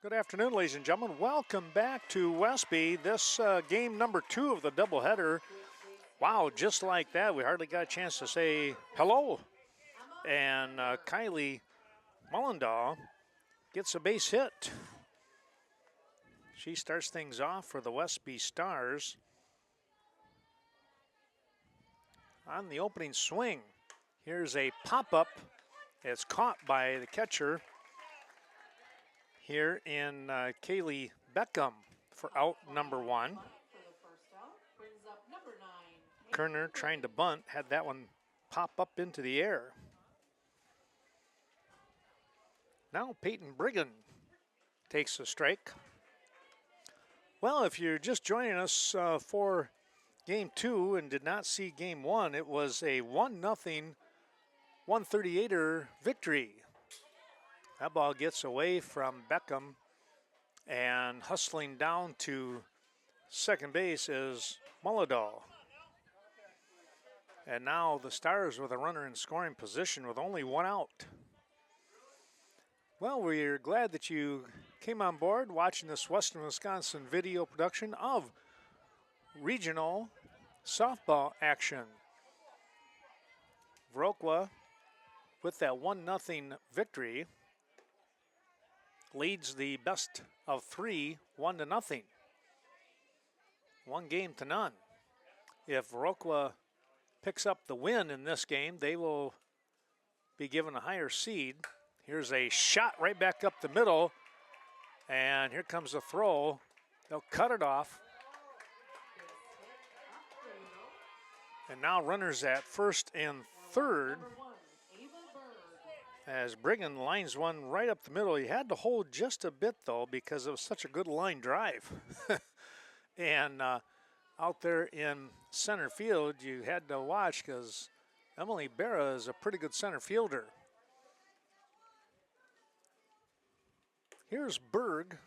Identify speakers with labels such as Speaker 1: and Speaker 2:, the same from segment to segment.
Speaker 1: Good afternoon, ladies and gentlemen. Welcome back to Westby. This game number 2 of the doubleheader. Wow, just like that, we hardly got a chance to say hello. And Kylie Mullendahl gets a base hit. She starts things off for the Westby Stars. On the opening swing, here's a pop-up. It's caught by the catcher here in Kaylee Beckham for out number 1. Kerner trying to bunt, had that one pop up into the air. Now Peyton Brigham takes a strike. Well, if you're just joining us for Game 2 and did not see Game 1, it was a 1-0 138er victory. That ball gets away from Beckham, and hustling down to second base is Mullendahl. And now the Stars with a runner in scoring position with only 1 out. Well, we're glad that you came on board watching this Western Wisconsin video production of regional softball action. Viroqua, with that 1-0 victory, leads the best of 3, 1-0. 1 game to none. If Viroqua picks up the win in this game, they will be given a higher seed. Here's a shot right back up the middle, and here comes the throw. They'll cut it off. And now runners at first and third, as Brigham lines one right up the middle. He had to hold just a bit, though, because it was such a good line drive. And out there in center field, you had to watch because Emily Berra is a pretty good center fielder. Here's Berg.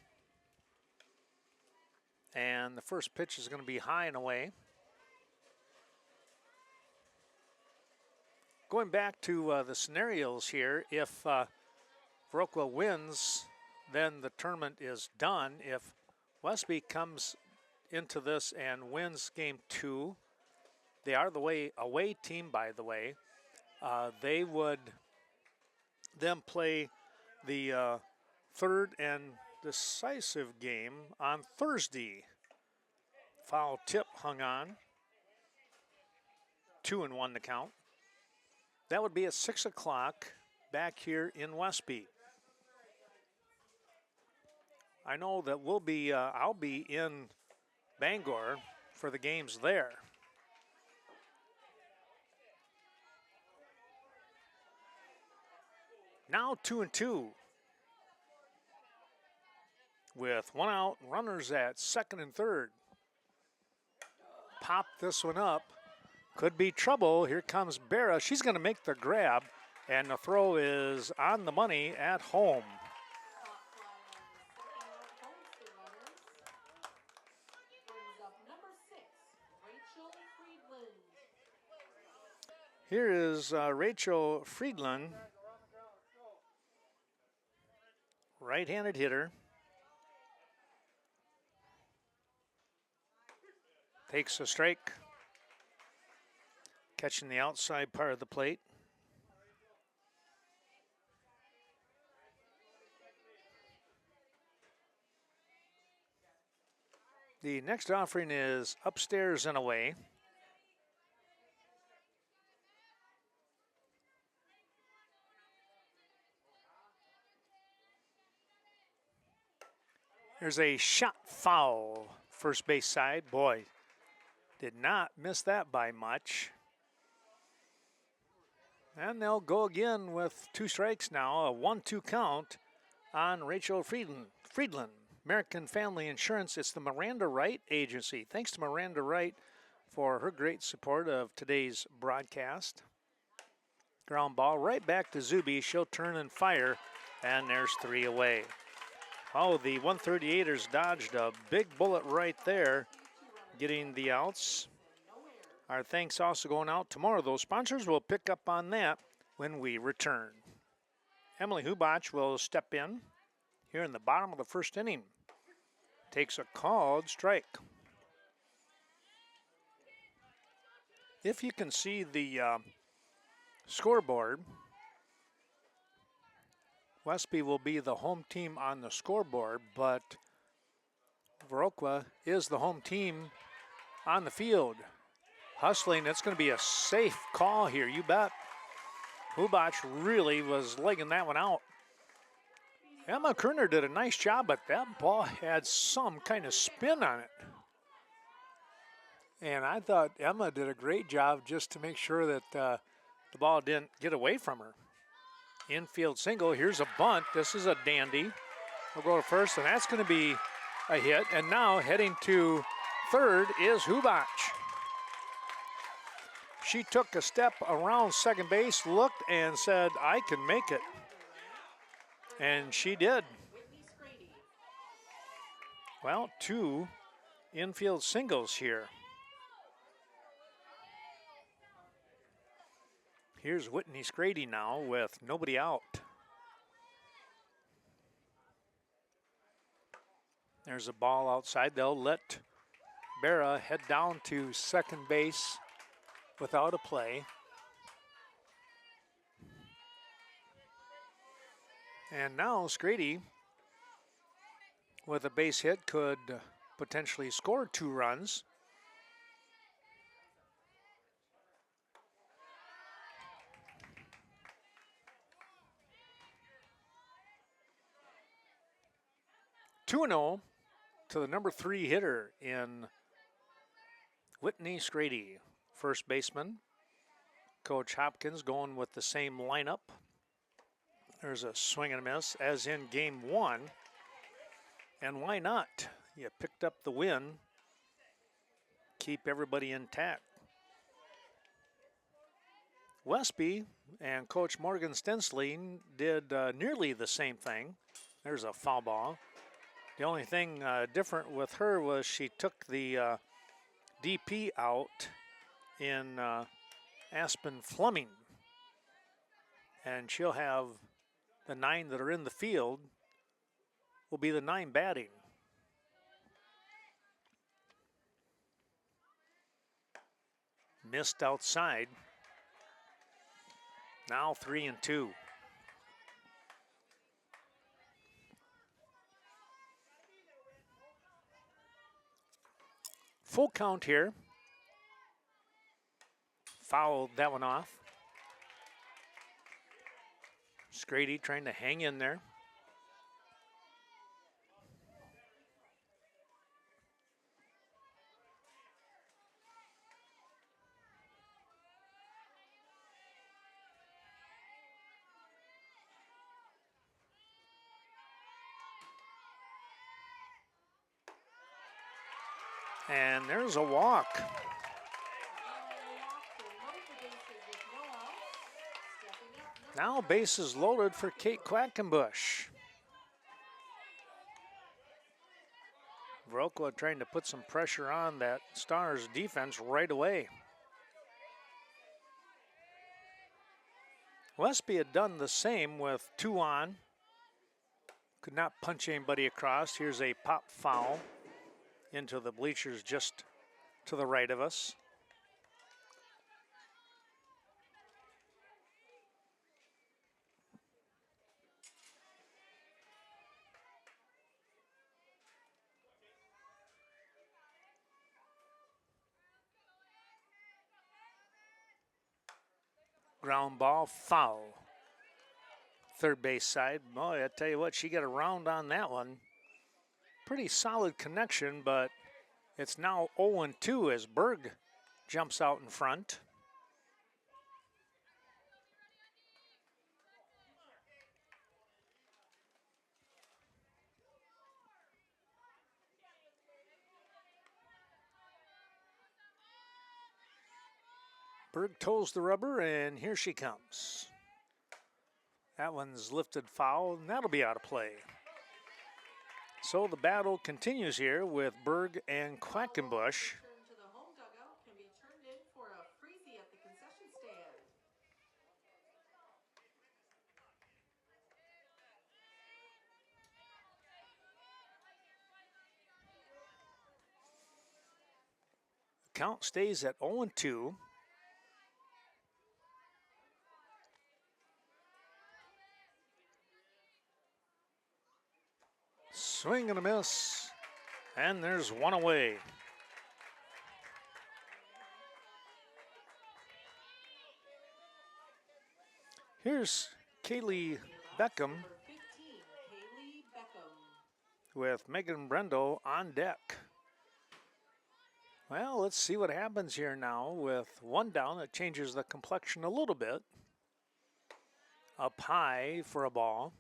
Speaker 1: And the first pitch is going to be high and away. Going back to the scenarios here, if Viroqua wins, then the tournament is done. If Westby comes into this and wins Game 2, they are the away team, by the way. They would then play the third and decisive game on Thursday. Foul tip hung on. 2-1 to count. That would be at 6 o'clock back here in Westby. I know that I'll be in Bangor for the games there. Now 2-2. With 1 out, runners at second and third. Pop this one up. Could be trouble. Here comes Berra. She's going to make the grab, and the throw is on the money at home. Here is Rachel Friedland, right-handed hitter. Takes a strike. Catching the outside part of the plate. The next offering is upstairs and away. There's a shot foul, first base side. Boy, did not miss that by much. And they'll go again with 2 strikes now, a 1-2 count on Rachel Friedland. American Family Insurance, it's the Miranda Wright Agency. Thanks to Miranda Wright for her great support of today's broadcast. Ground ball right back to Zuby. She'll turn and fire, and there's 3 away. Oh, the 138ers dodged a big bullet right there, getting the outs. Our thanks also going out tomorrow. Those sponsors will pick up on that when we return. Emily Hubach will step in here in the bottom of the first inning. Takes a called strike. If you can see the scoreboard, Westby will be the home team on the scoreboard, but Viroqua is the home team on the field. Hustling, it's going to be a safe call here, you bet. Hubach really was legging that one out. Emma Kerner did a nice job, but that ball had some kind of spin on it. And I thought Emma did a great job just to make sure that the ball didn't get away from her. Infield single, here's a bunt. This is a dandy. We'll go to first, and that's going to be a hit. And now heading to third is Hubach. She took a step around second base, looked, and said, I can make it. And she did. Well, 2 infield singles here. Here's Whitney Scrady now with nobody out. There's a ball outside. They'll let Berra head down to second base without a play. And now Scrady, with a base hit, could potentially score 2 runs. Two 2-0 to the number 3 hitter in Whitney Scrady, first baseman. Coach Hopkins going with the same lineup. There's a swing and a miss, as in game 1. And why not? You picked up the win. Keep everybody intact. Westby and Coach Morgan Stensling did nearly the same thing. There's a foul ball. The only thing different with her was she took the DP out in Aspen Fleming. And she'll have the 9 that are in the field will be the 9 batting. Missed outside. Now 3-2. Full count here. Fouled that one off. Scrady trying to hang in there. And there's a walk. Now bases loaded for Kate Quackenbush. Viroqua trying to put some pressure on that Stars defense right away. Westby had done the same with 2 on. Could not punch anybody across. Here's a pop foul into the bleachers just to the right of us. Ground ball, foul. Third base side. Boy, I tell you what, she got a round on that one. Pretty solid connection, but it's now 0-2 as Berg jumps out in front. Berg toes the rubber, and here she comes. That one's lifted foul, and that'll be out of play. So the battle continues here with Berg and Quackenbush. Count stays at 0-2. Swing and a miss. And there's one away. Here's Kaylee Beckham with Megan Brendo on deck. Well, let's see what happens here now with one down. It changes the complexion a little bit. Up high for a ball.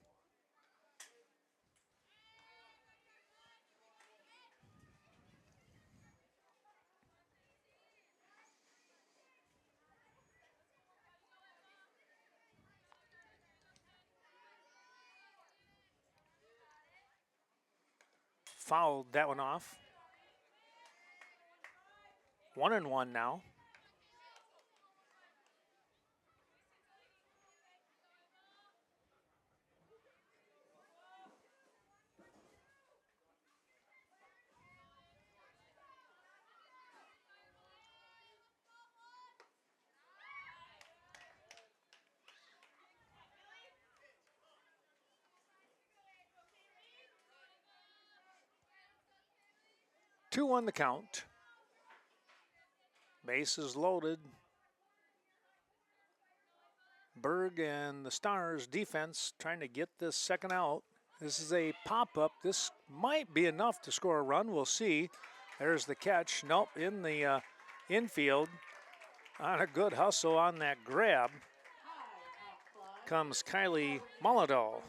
Speaker 1: Fouled that one off. 1-1 now. Two on the count. Bases loaded. Berg and the Stars defense trying to get this second out. This is a pop-up. This might be enough to score a run. We'll see. There's the catch. Nope, in the infield. On a good hustle on that grab comes Kylie Molladal.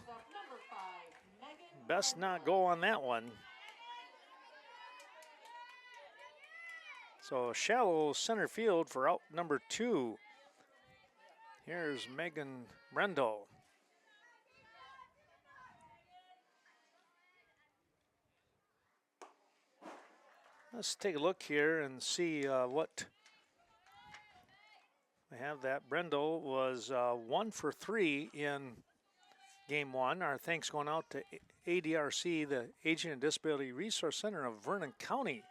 Speaker 1: Best not go on that one. So shallow center field for out number 2. Here's Megan Brendo. Let's take a look here and see what we have. That Brendo was 1 for 3 in game 1. Our thanks going out to ADRC, the Aging and Disability Resource Center of Vernon County.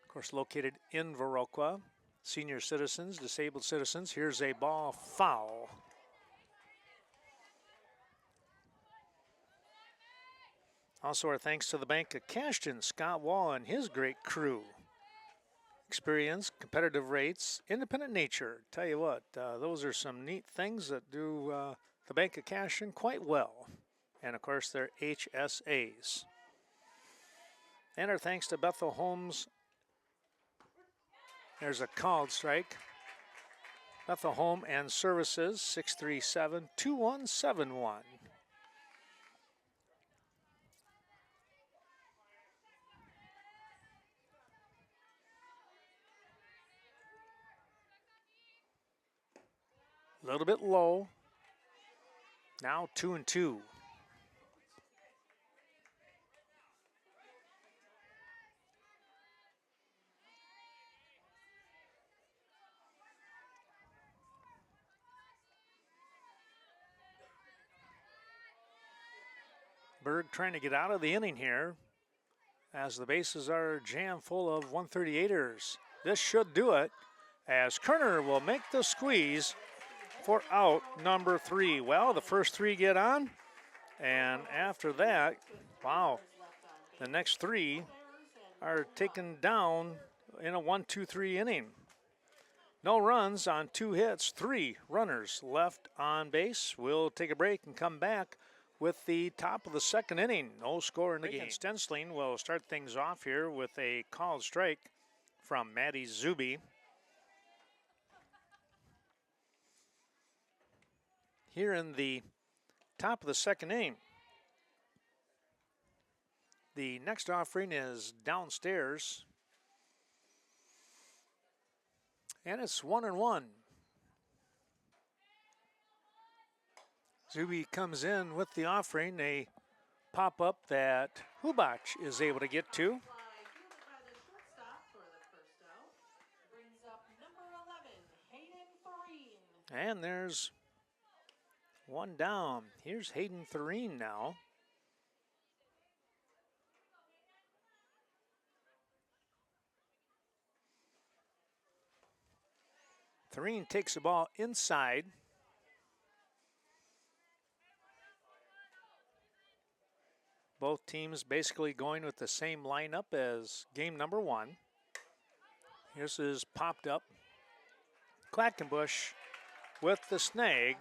Speaker 1: Of course, located in Viroqua. Senior citizens, disabled citizens. Here's a ball foul. Also, our thanks to the Bank of Cashton, Scott Wall and his great crew. Experience, competitive rates, independent nature. Tell you what, those are some neat things that do the Bank of Cashton quite well. And of course, their HSAs. And our thanks to Bethel Homes. There's a called strike. Bethel Home and Services, 637-2171. A little bit low. Now 2-2. Berg trying to get out of the inning here as the bases are jammed full of 138ers. This should do it as Kerner will make the squeeze for out number 3. Well, the first 3 get on, and after that, wow, the next 3 are taken down in a 1-2-3 inning. No runs on 2 hits, 3 runners left on base. We'll take a break and come back with the top of the second inning. No score in the game. Stensling will start things off here with a called strike from Maddie Zuby. Here in the top of the second inning. The next offering is downstairs. And it's 1-1. Zuby comes in with the offering, a pop-up that Hubach is able to get to. And there's one down. Here's Hayden Thureen now. Thureen takes the ball inside. Both teams basically going with the same lineup as game number 1. This is popped up. Quackenbush with the snag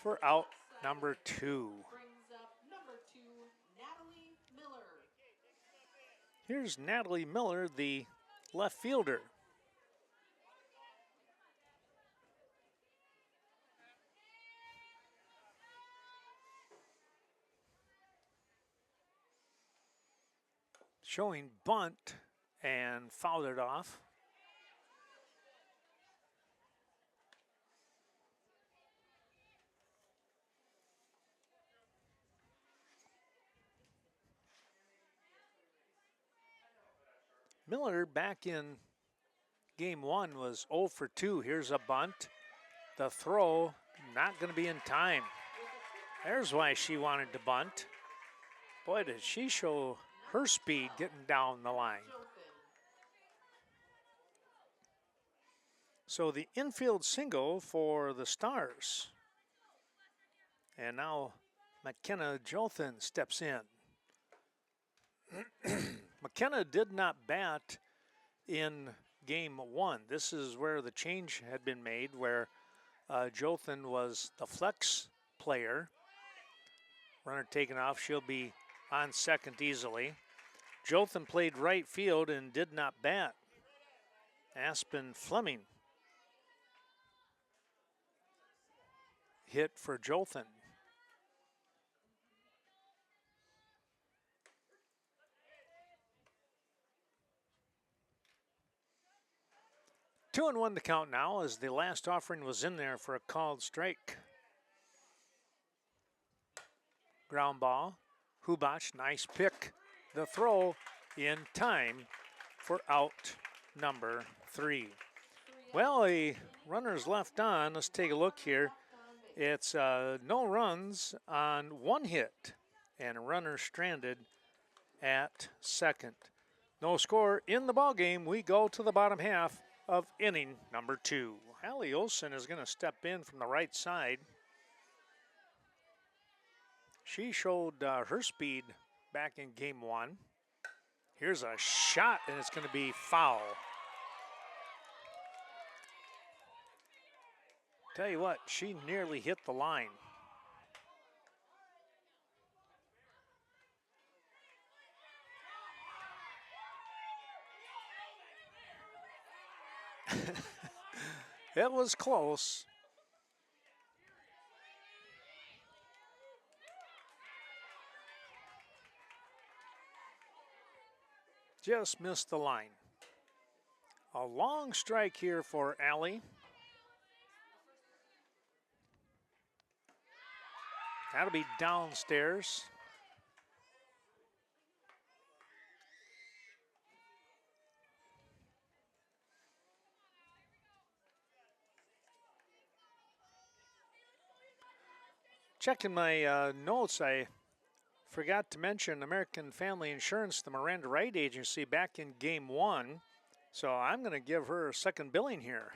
Speaker 1: for out number 2. Here's Natalie Miller, the left fielder. Showing bunt and fouled it off. Miller back in game 1 was 0 for 2. Here's a bunt. The throw not going to be in time. There's why she wanted to bunt. Boy, did she show her speed getting down the line. So the infield single for the Stars. And now McKenna Jothan steps in. McKenna did not bat in game 1. This is where the change had been made, where Jothan was the flex player. Runner taken off, she'll be on second easily. Jothan played right field and did not bat. Aspen Fleming hit for Jothan. Two and one to count now as the last offering was in there for a called strike. Ground ball. Hubach, nice pick. The throw in time for out number 3. Well, a runner's left on. Let's take a look here. It's no runs on 1 hit and a runner stranded at second. No score in the ball game. We go to the bottom half of inning number 2. Hallie Olsen is going to step in from the right side. She showed her speed back in game 1. Here's a shot, and it's going to be foul. Tell you what, she nearly hit the line. It was close. Just missed the line. A long strike here for Allie. That'll be downstairs. Checking my notes, I forgot to mention American Family Insurance, the Miranda Wright Agency, back in game 1. So I'm going to give her a second billing here.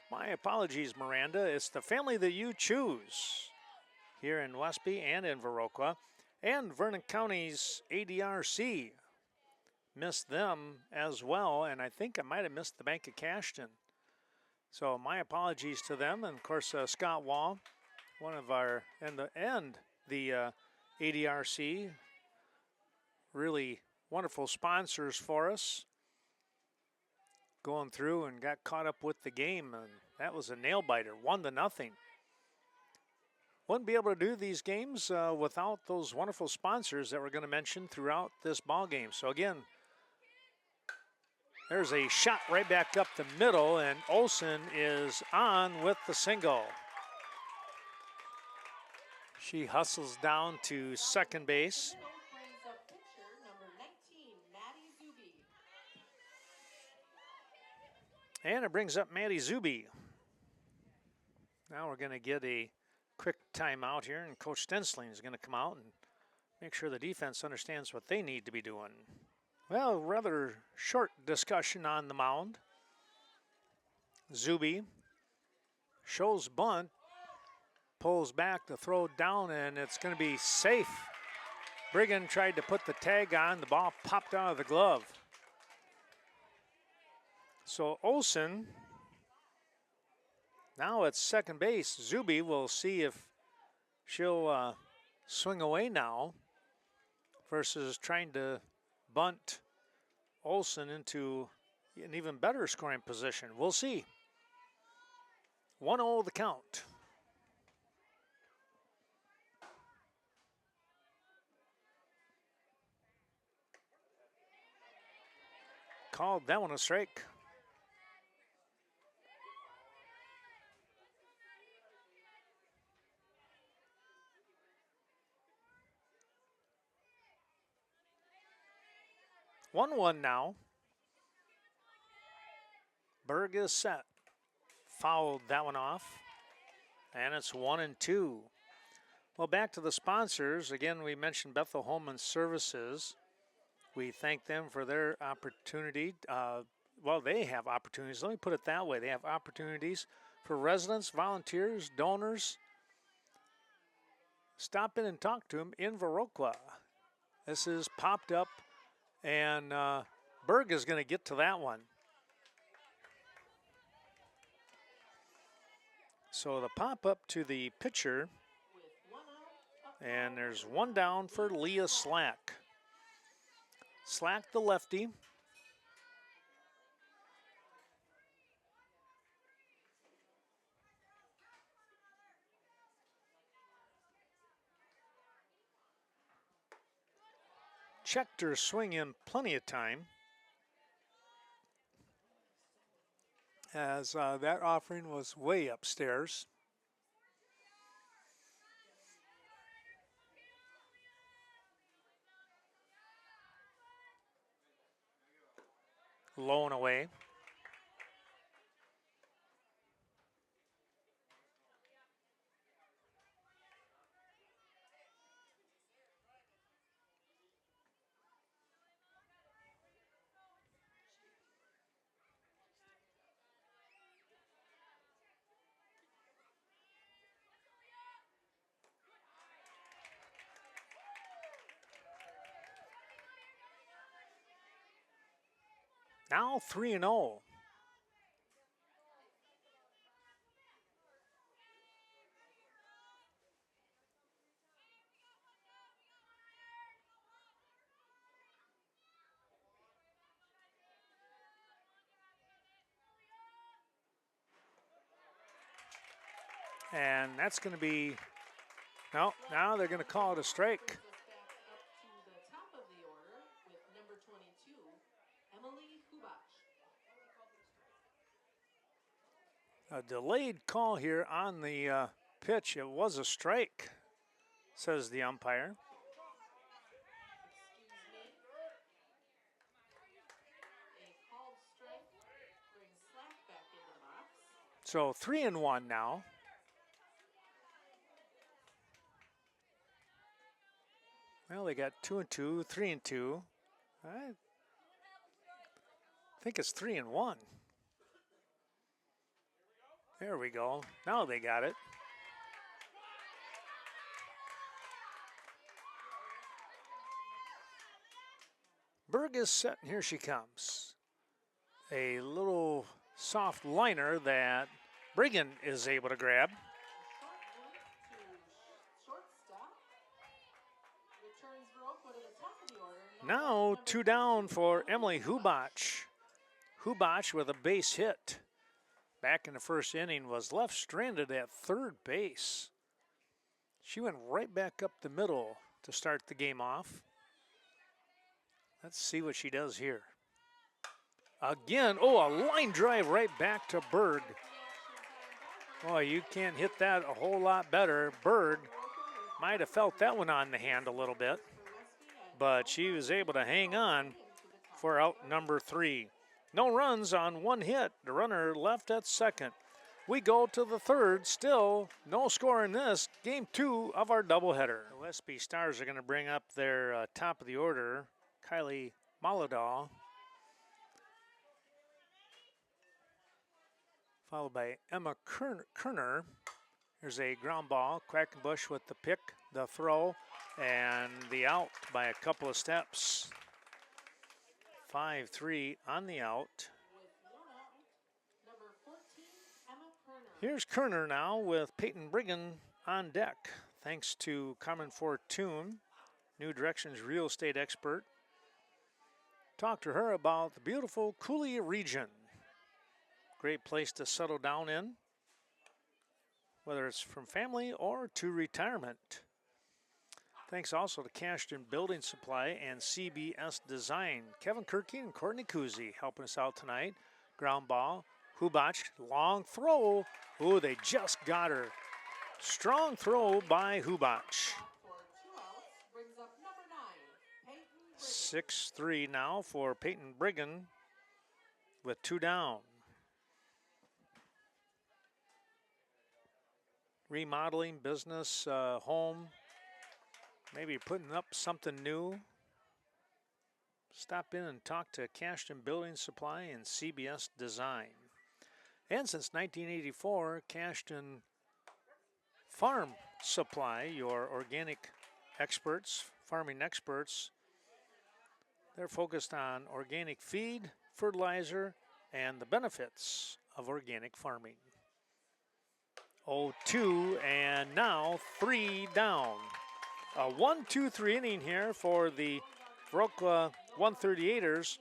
Speaker 1: My apologies, Miranda. It's the family that you choose here in Westby and in Viroqua. And Vernon County's ADRC. Missed them as well, and I think I might have missed the Bank of Cashton. So my apologies to them. And, of course, Scott Wall, one of our, and the ADRC, really wonderful sponsors for us. Going through and got caught up with the game, and that was a nail-biter, 1-0. Wouldn't be able to do these games without those wonderful sponsors that we're going to mention throughout this ball game. So again, there's a shot right back up the middle, and Olsen is on with the single. She hustles down to second base. And it brings up Maddie Zuby. Now we're going to get a quick timeout here, and Coach Stensling is going to come out and make sure the defense understands what they need to be doing. Well, rather short discussion on the mound. Zuby shows bunt, pulls back to throw down, and it's going to be safe. Brigham tried to put the tag on. The ball popped out of the glove. So Olsen now at second base. Zuby will see if she'll swing away now versus trying to bunt Olsen into an even better scoring position. We'll see. 1-0 the count. Called that one a strike. One now. Berg is set. Fouled that one off. And it's 1-2. Well, back to the sponsors. Again, we mentioned Bethel Home and Services. We thank them for their opportunity. Well, they have opportunities. Let me put it that way. They have opportunities for residents, volunteers, donors. Stop in and talk to them in Viroqua. This is popped up, and Berg is going to get to that one. So the pop up to the pitcher, and there's one down for Leah Slack. Slack the lefty. Checked her swing in plenty of time, as that offering was way upstairs. Low and away. Now 3-0. And that's going to be, no, now they're going to call it a strike. A delayed call here on the pitch. It was a strike, says the umpire. So 3-1 now. Well, they got 2-2, 3-2. I think it's 3-1. There we go. Now they got it. Berg is set, and here she comes. A little soft liner that Brigham is able to grab. Now 2 down for Emily Hubach. Hubach with a base hit. Back in the first inning, was left stranded at third base. She went right back up the middle to start the game off. Let's see what she does here. Again, oh, a line drive right back to Berg. Boy, you can't hit that a whole lot better. Berg might have felt that one on the hand a little bit, but she was able to hang on for out number 3. No runs on one hit. The runner left at second. We go to the third. Still no score in this. Game 2 of our doubleheader. The Westby Stars are going to bring up their top of the order, Kylie Moladaw. followed by Emma Kerner. Here's a ground ball. Quackenbush with the pick, the throw, and the out by a couple of steps. 5-3 on the out. Here's Kerner now with Peyton Brigham on deck. Thanks to Carmen Fortune, New Directions real estate expert. Talk to her about the beautiful Coulee region. Great place to settle down in, whether it's from family or to retirement. Thanks also to Cashton Building Supply and CBS Design. Kevin Kirky and Courtney Kuzi helping us out tonight. Ground ball, Hubach, long throw. Ooh, they just got her. Strong throw by Hubach. 6-3 now for Peyton Brigham with 2 down. Remodeling, business, home, maybe putting up something new. Stop in and talk to Cashton Building Supply and CBS Design. And since 1984, Cashton Farm Supply, your organic experts, farming experts. They're focused on organic feed, fertilizer, and the benefits of organic farming. 0-2, and now 3 down. A 1-2-3 inning here for the Viroqua 138ers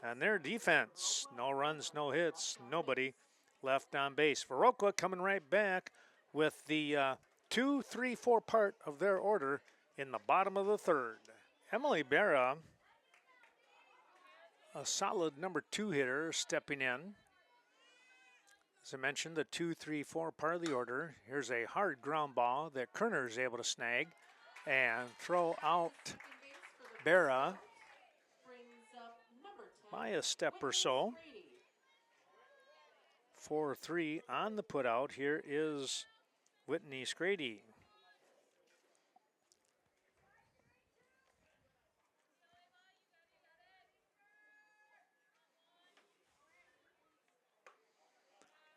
Speaker 1: and their defense. No runs, no hits, nobody left on base. Viroqua coming right back with the 2-3-4 part of their order in the bottom of the third. Emily Berra, a solid number 2 hitter, stepping in. As I mentioned, the 2-3-4 part of the order. Here's a hard ground ball that Kerner is able to snag and throw out Berra by a step or so. 4-3 on the putout. Here is Whitney Scrady.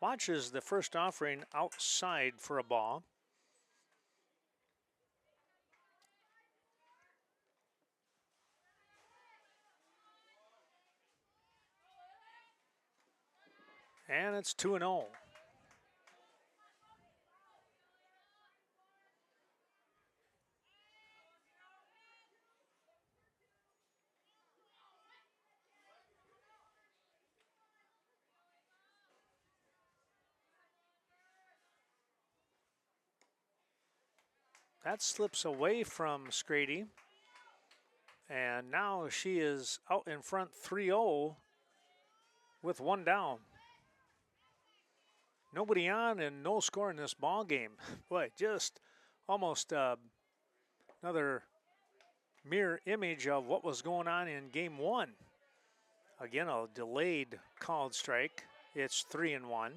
Speaker 1: Watches the first offering outside for a ball. And it's 2-0. That slips away from Scrady. And now she is out in front 3-0 with 1 down. Nobody on and no score in this ball game. Boy, just almost another mirror image of what was going on in game 1. Again, a delayed called strike. It's 3-1.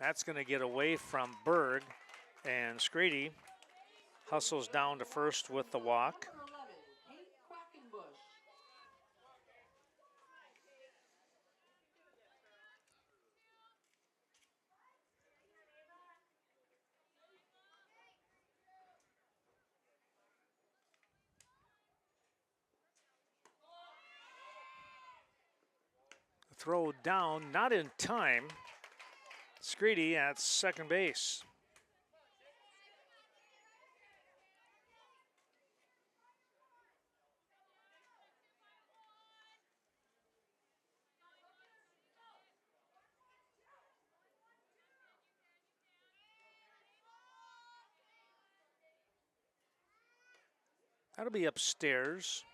Speaker 1: That's going to get away from Berg, and Scrady hustles down to first with the walk. Throw down, not in time. Scrady at second base. That'll be upstairs.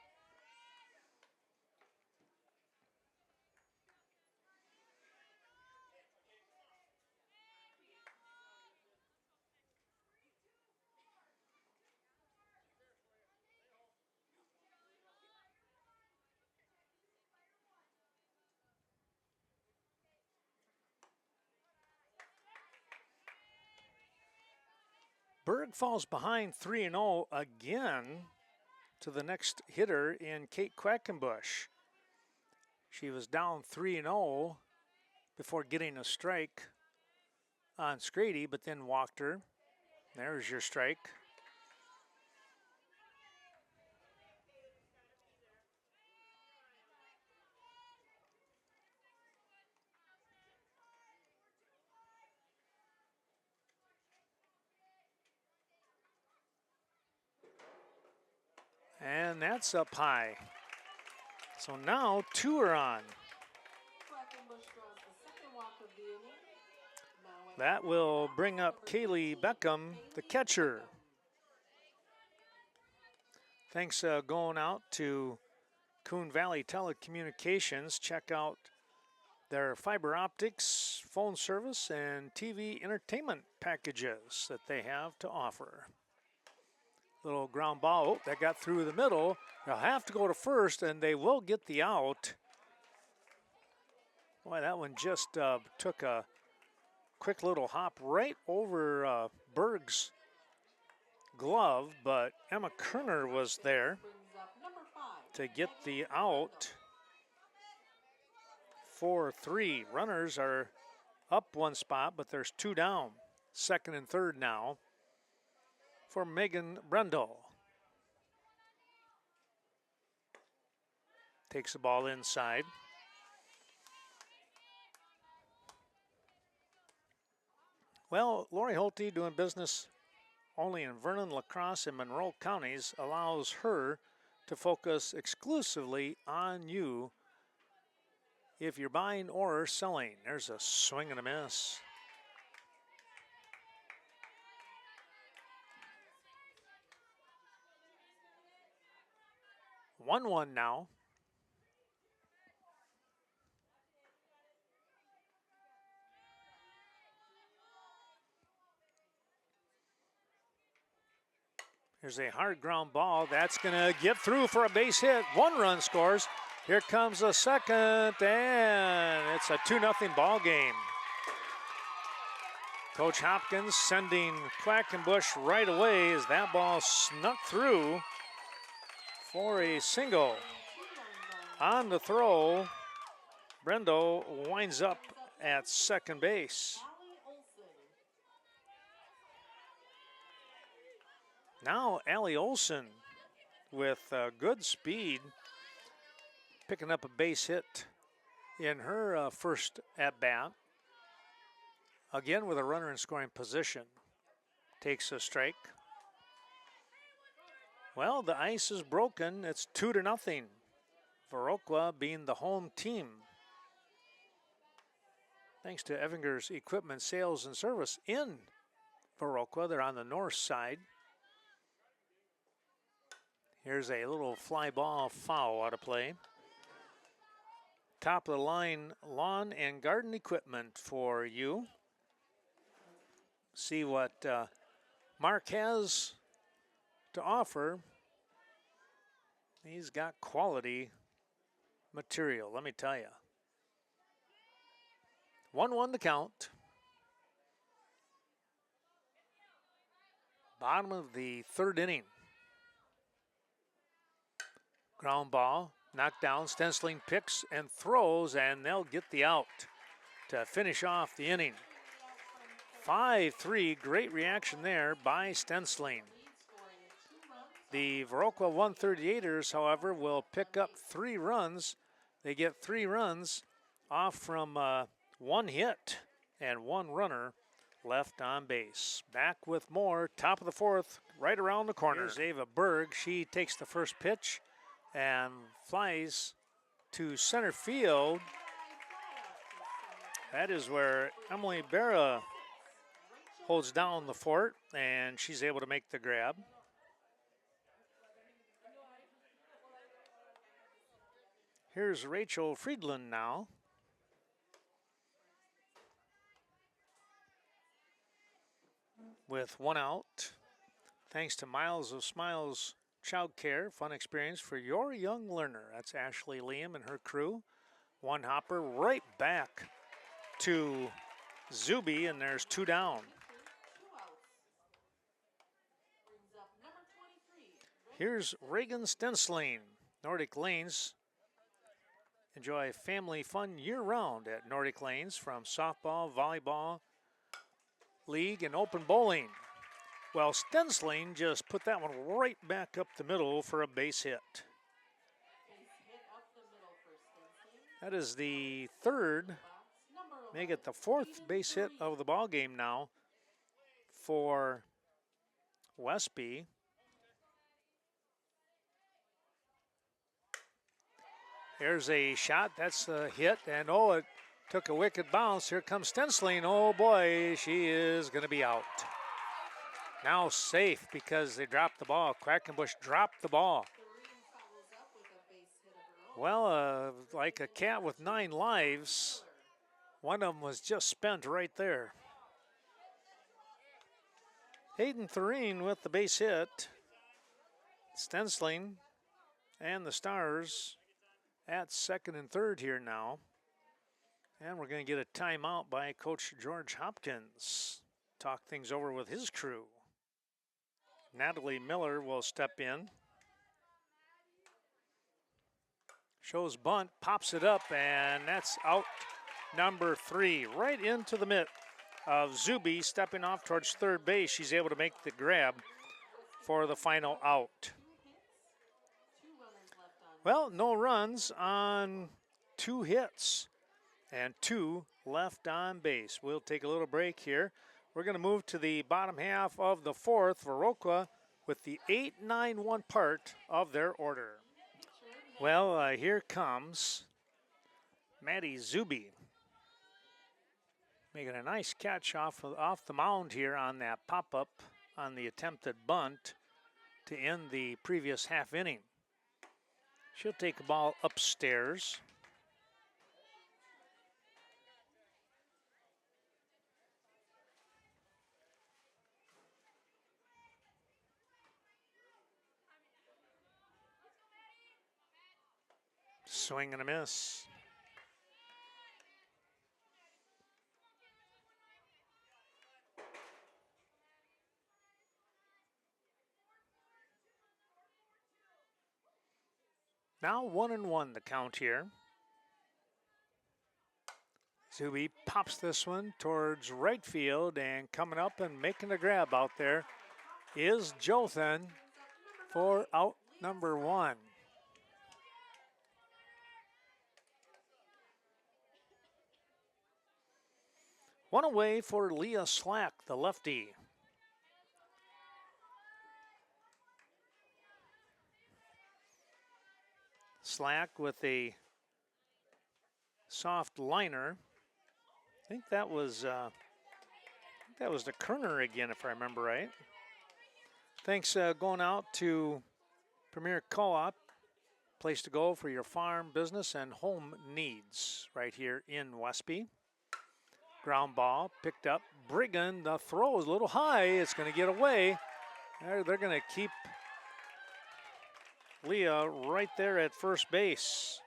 Speaker 1: Berg falls behind 3-0 again. to the next hitter in Kate Quackenbush. She was down 3-0 before getting a strike on Scrady, but then walked her. There's your strike. And that's up high. So now 2 are on. That will bring up Kaylee Beckham, the catcher. Thanks going out to Coon Valley Telecommunications. Check out their fiber optics, phone service, and TV entertainment packages that they have to offer. Little ground ball. Oh, that got through the middle. They'll have to go to first, and they will get the out. Boy, that one just took a quick little hop right over Berg's glove, but Emma Kerner was there to get the out. 4-3. Runners are up 1 spot, but there's 2 down. Second and third now for Megan Brendel. Takes the ball inside. Well, Lori Holte, doing business only in Vernon, La Crosse, and Monroe counties, allows her to focus exclusively on you if you're buying or selling. There's a swing and a miss. 1-1 now. Here's a hard ground ball. That's going to get through for a base hit. 1 run scores. Here comes the second, and it's a 2-0 ball game. Coach Hopkins sending Quackenbush right away as that ball snuck through for a single. On the throw, Brendo winds up at second base. Now Allie Olson with good speed, picking up a base hit in her first at-bat. Again with a runner in scoring position. Takes a strike. Well, the ice is broken. It's 2-0. Viroqua being the home team. Thanks to Evinger's Equipment Sales and Service in Viroqua. They're on the north side. Here's a little fly ball foul out of play. Top of the line lawn and garden equipment for you. See what Mark has to offer. He's got quality material, let me tell you. 1-1 the count. Bottom of the third inning. Ground ball, knocked down. Stensling picks and throws, and they'll get the out to finish off the inning. 5-3, great reaction there by Stensling. The Viroqua 138ers, however, will pick up 3 runs. They get 3 runs off from 1 hit and 1 runner left on base. Back with more, top of the 4th, right around the corner. Here's Ava Berg. She takes the first pitch and flies to center field. That is where Emily Berra holds down the fort, and she's able to make the grab. Here's Rachel Friedland now. With 1 out. Thanks to Miles of Smiles Child Care, fun experience for your young learner. That's Ashley Liam and her crew. 1 hopper right back to Zuby, and there's 2 down. Here's Reagan Stensling. Nordic Lanes. Enjoy family fun year-round at Nordic Lanes from softball, volleyball, league, and open bowling. Well, Stensling just put that one right back up the middle for a base hit. That is the third, make it the fourth base hit of the ball game now for Westby. Here's a shot, that's a hit, and oh, it took a wicked bounce. Here comes Stensling. Oh boy, she is gonna be out. Now safe because they dropped the ball. Quackenbush dropped the ball. Well, like a cat with 9 lives, one of them was just spent right there. Hayden Thurine with the base hit. Stensling and the Stars at second and third here now. And we're going to get a timeout by Coach George Hopkins. Talk things over with his crew. Natalie Miller will step in. Shows bunt, pops it up, and that's out number 3. Right into the mitt of Zuby, stepping off towards third base. She's able to make the grab for the final out. Well, no runs on 2 hits and 2 left on base. We'll take a little break here. We're going to move to the bottom half of the fourth. Viroqua with the 8-9-1 part of their order. Well, here comes Maddie Zuby, making a nice catch off the mound here on that pop-up on the attempted bunt to end the previous half inning. She'll take the ball upstairs. Swing and a miss. Now 1-1 the count here. Zuby pops this one towards right field, and coming up and making the grab out there is Jothan for out number 1. One away for Leah Slack, the lefty. Slack with a soft liner. I think that was the Kerner again, if I remember right. Thanks going out to Premier Co-op, place to go for your farm, business, and home needs right here in Westby. Ground ball picked up. Briggan, the throw is a little high. It's going to get away. They're going to keep Leah right there at first base.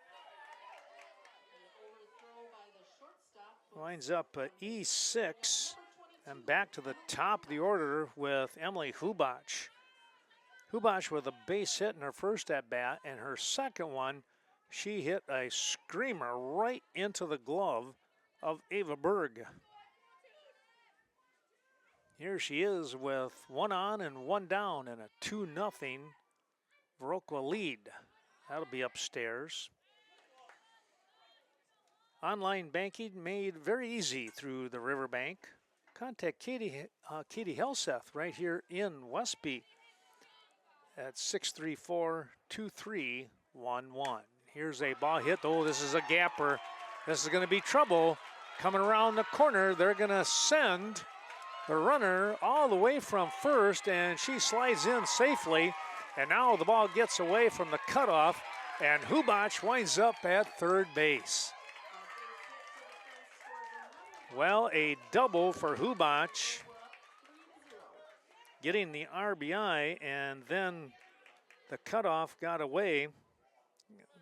Speaker 1: Winds up E6 and back to the top of the order with Emily Hubach. Hubach with a base hit in her first at bat, and her second one, she hit a screamer right into the glove of Ava Berg. Here she is with 1 on and 1 down and a 2-0 Viroqua lead. That'll be upstairs. Online banking made very easy through the Riverbank. Contact Katie Helseth right here in Westby at 634-2311. Here's a ball hit. Oh, this is a gapper. This is going to be trouble. Coming around the corner, they're going to send the runner all the way from first, and she slides in safely. And now the ball gets away from the cutoff, and Hubach winds up at third base. Well, a double for Hubach, getting the RBI, and then the cutoff got away.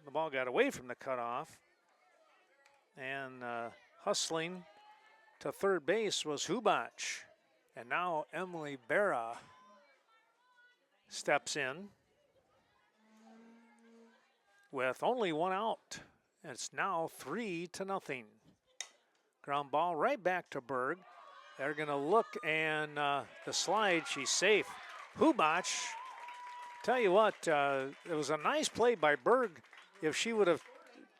Speaker 1: The ball got away from the cutoff, and hustling to third base was Hubach. And now Emily Berra steps in. with only one out. It's now 3-0. Ground ball right back to Berg. They're going to look, and the slide, she's safe. Hubach, tell you what, it was a nice play by Berg. If she would have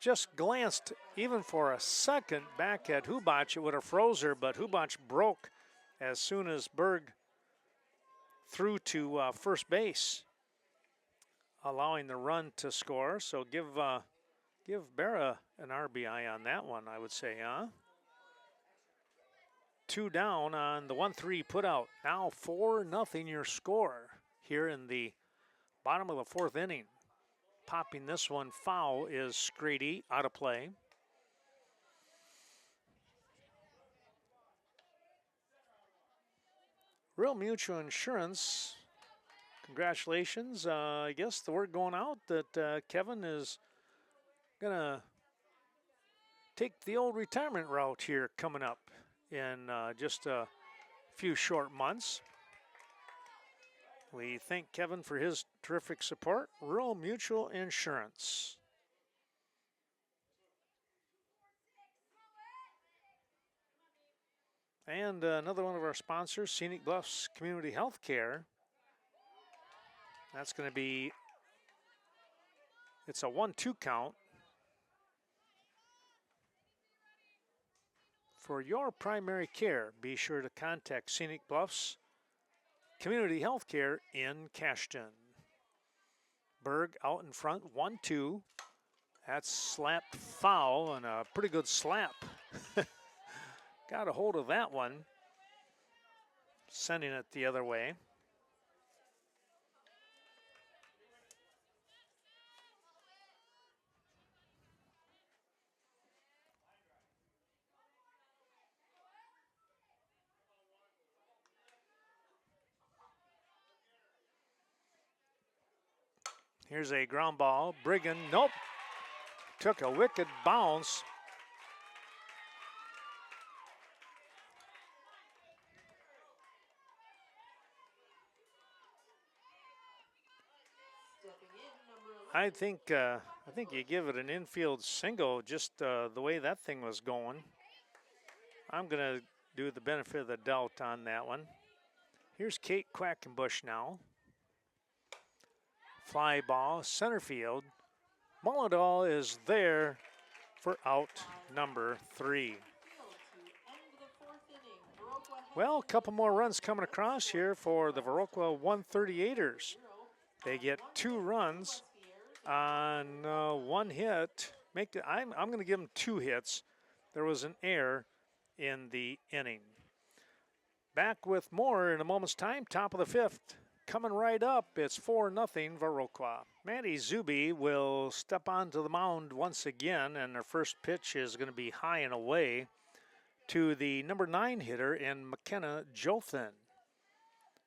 Speaker 1: just glanced even for a second back at Hubach, it would have froze her, but Hubach broke as soon as Berg threw to first base, allowing the run to score. So give Berra an RBI on that one, I would say, huh? 2 down on the 1-3 put out. Now 4-0 your score here in the bottom of the 4th inning. Popping this one foul is Scrady, out of play. Real Mutual Insurance, congratulations. I guess the word going out that Kevin is going to take the old retirement route here coming up in just a few short months. We thank Kevin for his terrific support. Rural Mutual Insurance. And another one of our sponsors, Scenic Bluffs Community Healthcare. That's going to be, it's a 1-2 count. For your primary care, be sure to contact Scenic Bluffs Community Healthcare in Cashton. Berg out in front, 1-2. That's slapped foul, and a pretty good slap. Got a hold of that one, sending it the other way. Here's a ground ball. Briggan, nope. Took a wicked bounce. I think you give it an infield single, just the way that thing was going. I'm going to do the benefit of the doubt on that one. Here's Kate Quackenbush now. Fly ball, center field. Mullendal is there for out number 3. Well, a couple more runs coming across here for the Viroqua 138ers. They get 2 runs on 1 hit. I'm going to give them 2 hits. There was an error in the inning. Back with more in a moment's time. Top of the 5th. Coming right up, it's 4-0 Viroqua. Maddie Zuby will step onto the mound once again, and their first pitch is going to be high and away to the number 9 hitter in McKenna Jothan.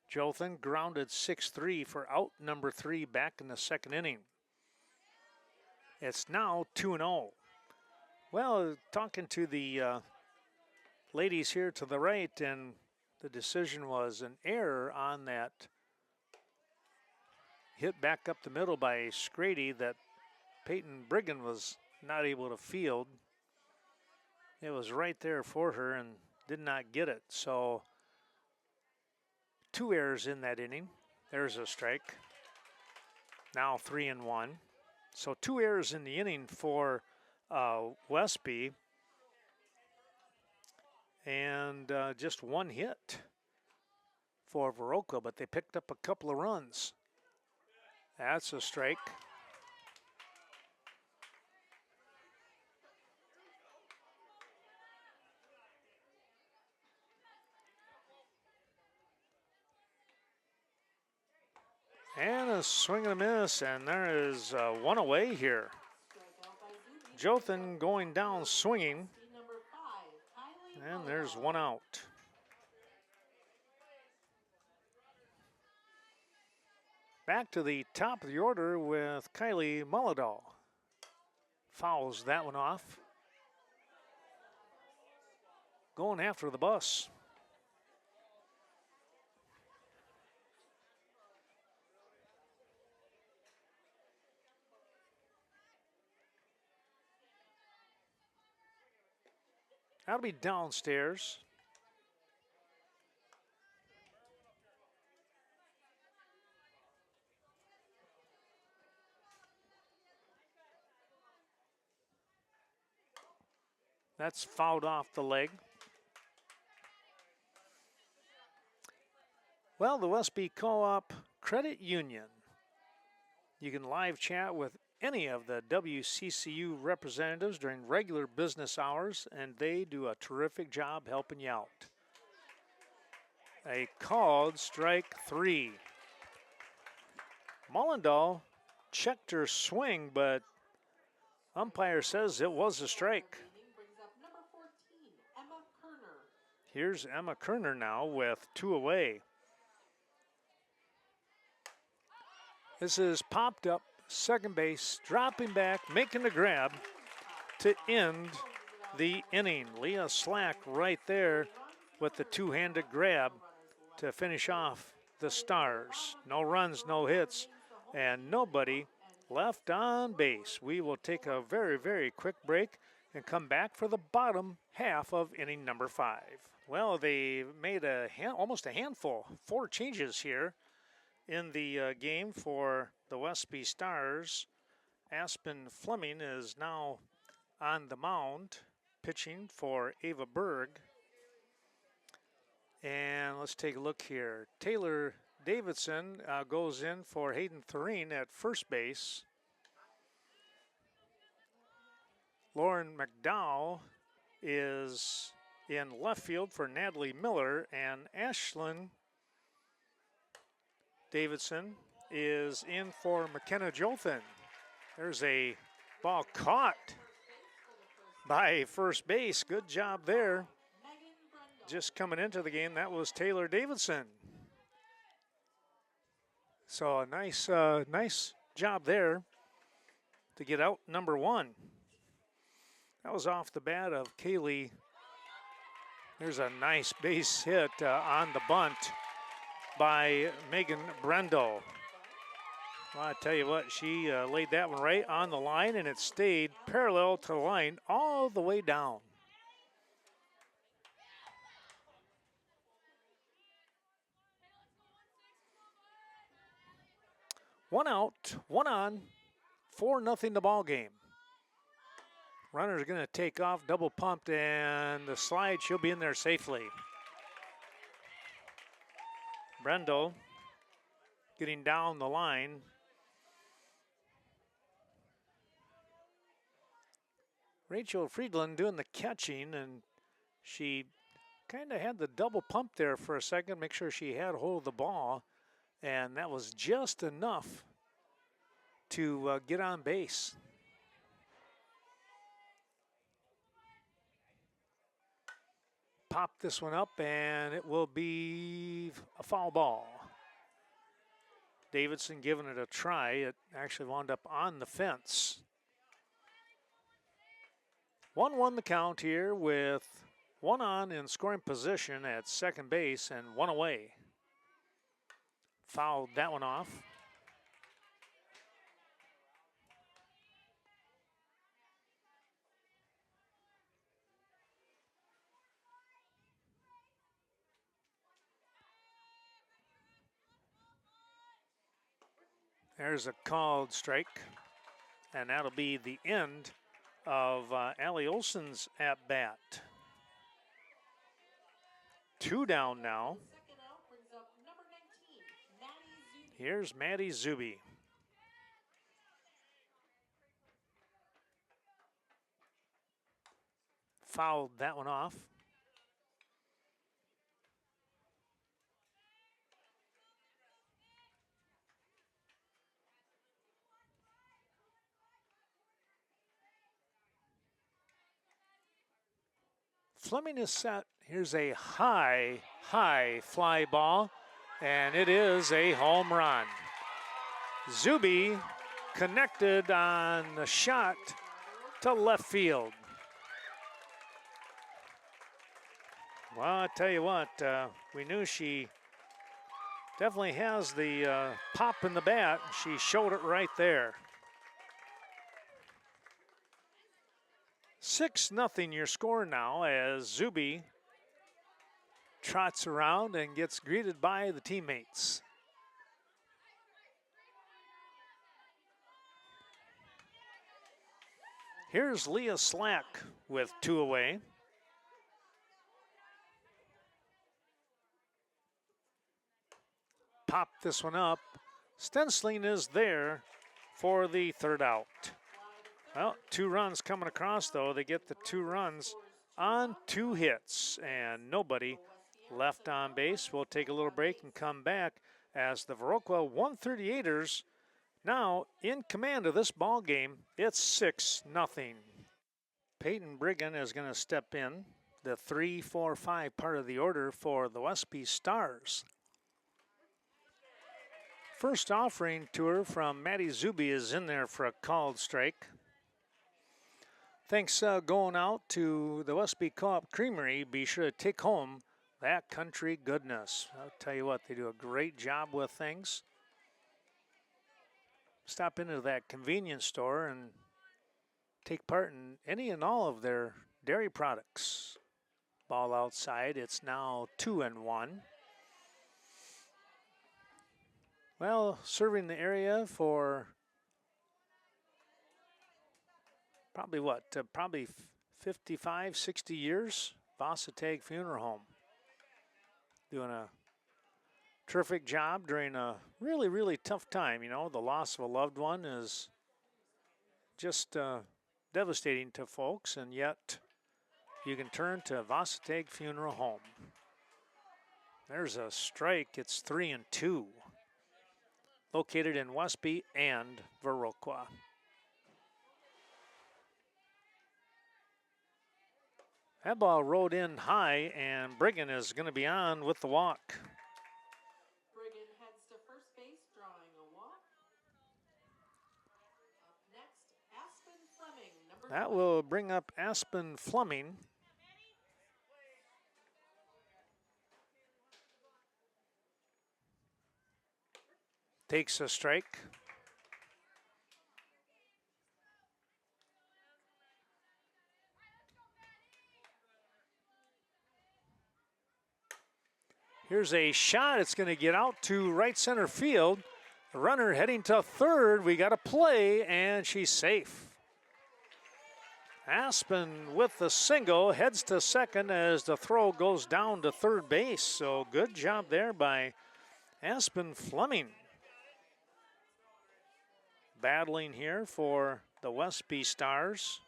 Speaker 1: Jothan grounded 6-3 for out number 3 back in the 2nd inning. It's now 2-0. Well, talking to the ladies here to the right, and the decision was an error on that hit back up the middle by Scrady that Peyton Briggan was not able to field. It was right there for her and did not get it. So 2 errors in that inning. There's a strike. Now 3-1. So 2 errors in the inning for Westby. And just 1 hit for Viroqua, but they picked up a couple of runs. That's a strike. And a swing and a miss, and there is 1 away here. Jothan going down swinging, and there's 1 out. Back to the top of the order with Kylie Mullendal. Fouls that one off. Going after the bus. That'll be downstairs. That's fouled off the leg. Well, the Westby Co-op Credit Union. You can live chat with any of the WCCU representatives during regular business hours, and they do a terrific job helping you out. A called strike 3. Mullendal checked her swing, but umpire says it was a strike. Here's Emma Kerner now with 2 away. This is popped up, second base, dropping back, making the grab to end the inning. Leah Slack right there with the two-handed grab to finish off the Stars. No runs, no hits, and nobody left on base. We will take a very, very quick break and come back for the bottom half of inning number 5. Well, they made almost a handful, 4 changes here in the game for the Westby Stars. Aspen Fleming is now on the mound, pitching for Ava Berg. And let's take a look here. Taylor Davidson goes in for Hayden Thurine at first base. Lauren McDowell is in left field for Natalie Miller, and Ashlyn Davidson is in for McKenna Jothan. There's a ball caught by first base. Good job there. Just coming into the game, that was Taylor Davidson. So a nice job there to get out number 1. That was off the bat of Kaylee. There's a nice base hit on the bunt by Megan Brendel. Well, I tell you what, she laid that one right on the line, and it stayed parallel to the line all the way down. One out, one on, 4-0 the ball game. Runner's going to take off, double pumped, and the slide, she'll be in there safely. Brendel getting down the line. Rachel Friedland doing the catching, and she kind of had the double pump there for a second, make sure she had hold of the ball, and that was just enough to get on base. Pop this one up, and it will be a foul ball. Davidson giving it a try. It actually wound up on the fence. 1-1 the count here with 1 on in scoring position at second base and 1 away. Fouled that one off. There's a called strike, and that'll be the end of Allie Olson's at-bat. 2 down now. Here's Maddie Zuby. Fouled that one off. Fleming is set. Here's a high fly ball, and it is a home run. Zuby connected on the shot to left field. Well, I tell you what, we knew she definitely has the pop in the bat. She showed it right there. 6-0 your score now as Zuby trots around and gets greeted by the teammates. Here's Leah Slack with 2 away. Pop this one up. Stensling is there for the 3rd out. Well, 2 runs coming across, though. They get the 2 runs on 2 hits, and nobody left on base. We'll take a little break and come back as the Viroqua 138ers now in command of this ball game. It's 6-0. Peyton Brigham is going to step in, the 3, 4, 5 part of the order for the Westby Stars. First offering to her from Maddie Zuby is in there for a called strike. Thanks going out to the Westby Co-op Creamery. Be sure to take home that country goodness. I'll tell you what, they do a great job with things. Stop into that convenience store and take part in any and all of their dairy products. Ball outside, it's now 2-1. Well, serving the area for probably what, probably 55, 60 years. Vossatag Funeral Home. Doing a terrific job during a really, really tough time. You know, the loss of a loved one is just devastating to folks, and yet you can turn to Vossatag Funeral Home. There's a strike. It's 3-2. Located in Westby and Viroqua. That ball rode in high, and Brigham is going to be on with the walk.
Speaker 2: Brigham heads to first base, drawing a walk. Up next, Aspen Fleming, number
Speaker 1: That
Speaker 2: 20.
Speaker 1: will bring up Aspen Fleming. Takes a strike. Here's a shot. It's going to get out to right center field. The runner heading to 3rd. We got a play, and she's safe. Aspen with the single heads to 2nd as the throw goes down to 3rd base. So good job there by Aspen Fleming. Battling here for the Westby Stars.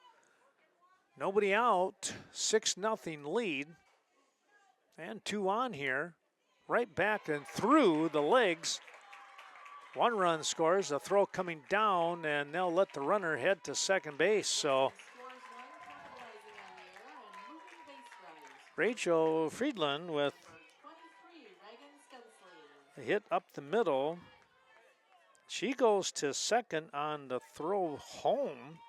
Speaker 1: Nobody out. 6-0 lead. And 2 on here. Right back and through the legs. 1 run scores, a throw coming down, and they'll let the runner head to 2nd base. So Rachel Friedland with a hit up the middle. She goes to 2nd on the throw home.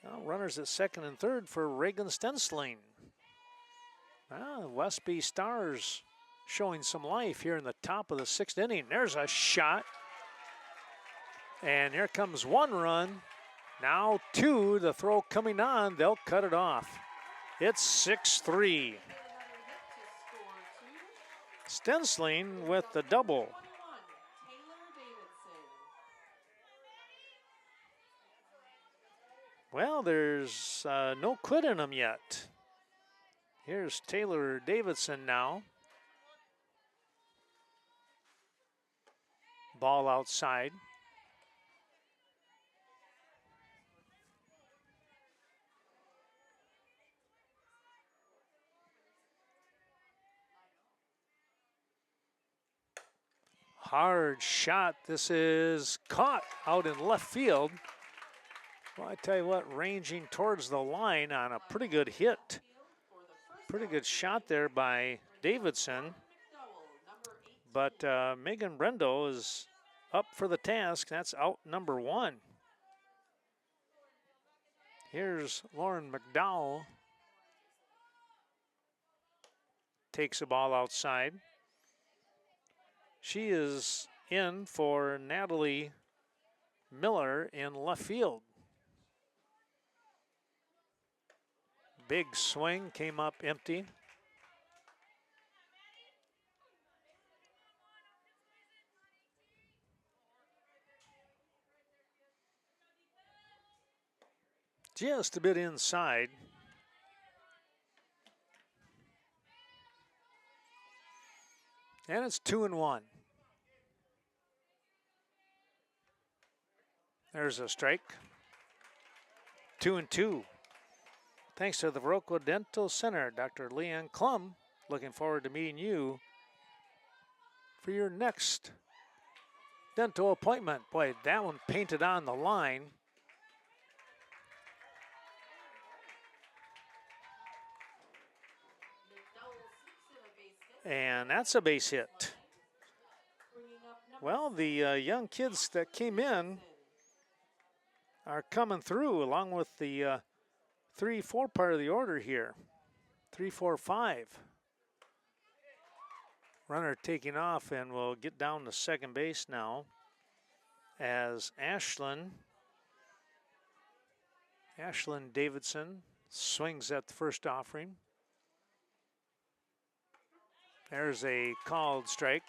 Speaker 1: Now runners at 2nd and 3rd for Reagan Stensling. Westby Stars showing some life here in the top of the 6th inning. There's a shot. And here comes 1 run. Now 2, the throw coming on. They'll cut it off. It's 6-3. Stensling with the double. Well, there's no quit in them yet. Here's Taylor Davidson now. Ball outside. Hard shot. This is caught out in left field. Well, I tell you what, ranging towards the line on a pretty good hit. Pretty good shot there by Davidson. But Megan Brendo is up for the task. That's out number 1. Here's Lauren McDowell. Takes a ball outside. She is in for Natalie Miller in left field. big swing, came up empty. Just a bit inside. And it's 2-1. There's a strike. 2-2. Thanks to the Viroqua Dental Center, Dr. Leanne Klum. Looking forward to meeting you for your next dental appointment. Boy, that one painted on the line. And that's a base hit. Well, the young kids that came in are coming through along with the 3-4 part of the order here. 3-4-5. Runner taking off, and we'll get down to second base now as Ashlyn Davidson swings at the first offering. There's a called strike.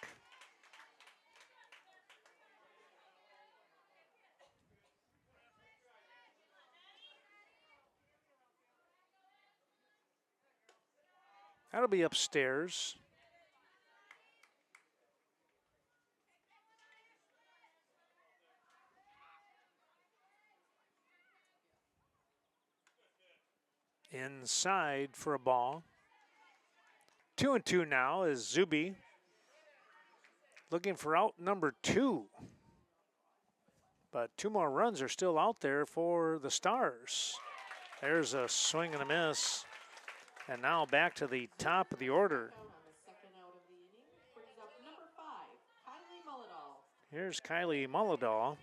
Speaker 1: That'll be upstairs. Inside for a ball. 2-2 now is Zuby looking for out number 2. But 2 more runs are still out there for the Stars. There's a swing and a miss. And now back to the top of the order. Here's Kylie Mullidahl.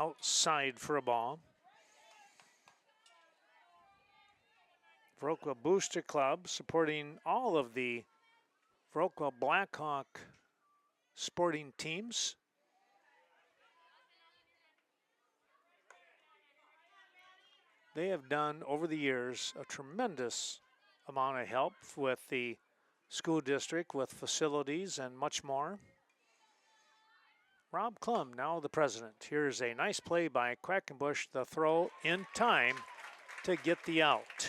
Speaker 1: Outside for a ball. Viroqua Booster Club supporting all of the Viroqua Blackhawk sporting teams. They have done over the years a tremendous amount of help with the school district, with facilities and much more. Rob Klum, now the president. Here's a nice play by Quackenbush, the throw in time to get the out.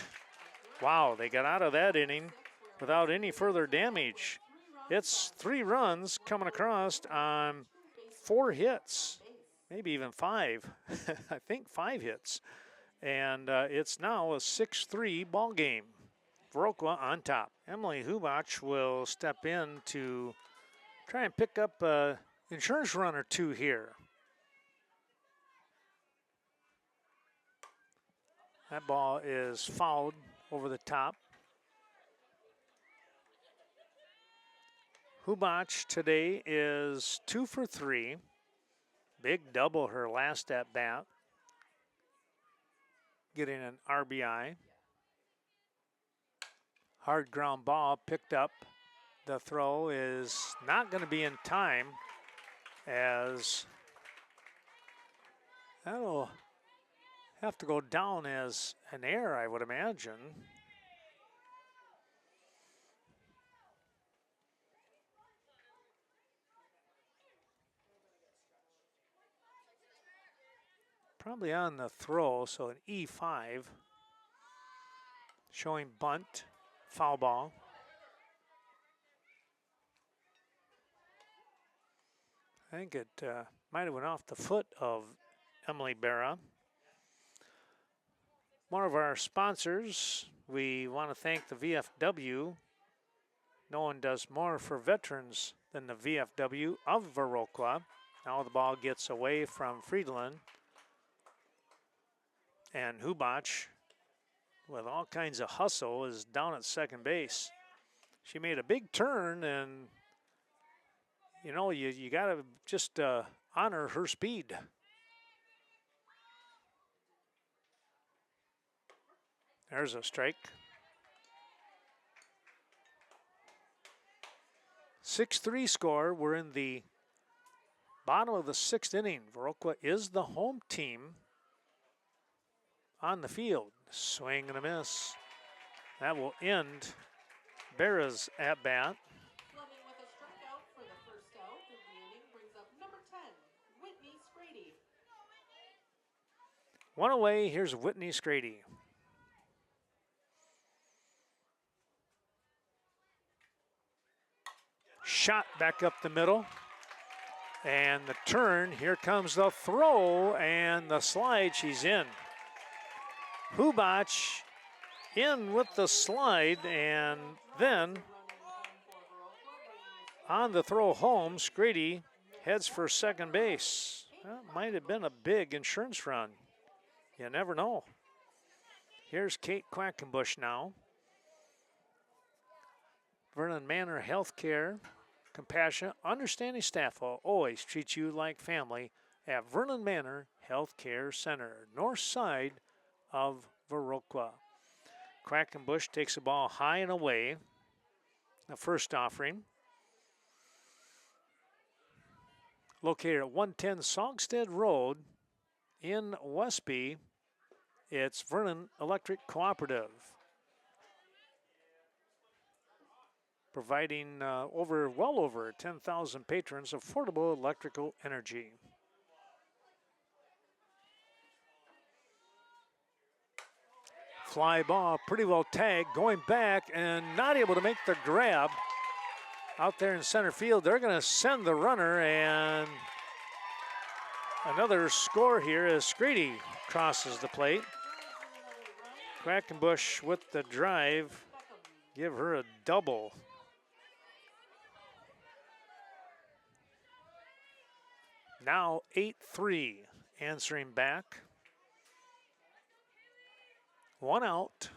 Speaker 1: Wow, they got out of that inning without any further damage. It's 3 runs coming across on 4 hits, maybe even 5. I think 5 hits. And it's now a 6-3 ball game. Viroqua on top. Emily Hubach will step in to try and pick up an insurance run or 2 here. That ball is fouled over the top. Hubach today is 2 for 3. Big double her last at bat. Getting an RBI. Hard ground ball picked up. The throw is not going to be in time, as that'll have to go down as an error, I would imagine. Probably on the throw, so an E5. Showing bunt, foul ball. I think it might have went off the foot of Emily Barra. One of our sponsors, we want to thank the VFW. No one does more for veterans than the VFW of Viroqua. Now the ball gets away from Friedland. And Hubach, with all kinds of hustle, is down at second base. She made a big turn, and you know, you got to just honor her speed. There's a strike. 6-3 score. We're in the Bottom of the 6th inning. Viroqua is the home team on the field. Swing and a miss. That will end Berra's at bat.
Speaker 2: Fleming with a strikeout for the first out of the inning brings up number 10, Whitney Scrady.
Speaker 1: One away, here's Whitney Scrady. Shot back up the middle. And the turn, here comes the throw and the slide, she's in. Hubach in with the slide, and then on the throw home, Scrady heads for second base. That might have been a big insurance run. You never know. Here's Kate Quackenbush now. Vernon Manor Healthcare, compassionate, understanding staff will always treat you like family at Vernon Manor Healthcare Center, north side of Viroqua. Quackenbush takes the ball high and away. The first offering. Located at 110 Sogstead Road in Westby, it's Vernon Electric Cooperative, providing well over 10,000 patrons affordable electrical energy. Fly ball, pretty well tagged, going back and not able to make the grab out there in center field. They're going to send the runner, and another score here as Scrady crosses the plate. Quackenbush with the drive, give her a double. Now 8-3, answering back. One out.